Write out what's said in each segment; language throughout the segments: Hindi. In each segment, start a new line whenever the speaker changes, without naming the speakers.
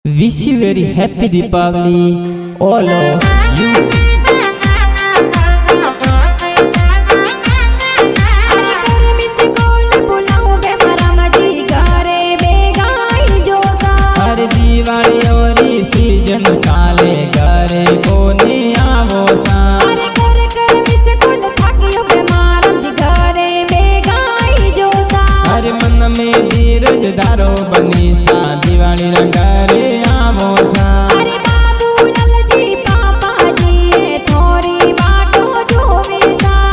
Wish you very happy Deepavali, all of you. हर दिवाली और सीजन साले घरे कोने आवो सा हर मन में धीरज धारो बनी सा दिवाली घरे आवो सा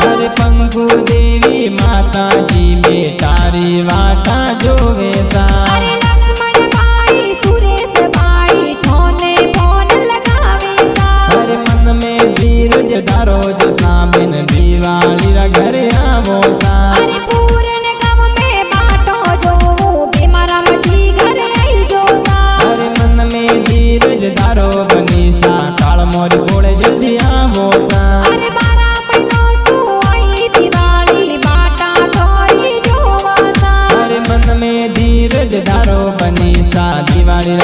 हर पंगु देवी माता जी बेटारी वाटा जोवे सा हर मन में धीरज धारो जो साबिन दिवाली घर आवो सा हर मन में धीरज धारो बनी सा काल मोरी बोले जल्दी आवो सा हर मन में धीरज धारो बनी सा दिवाली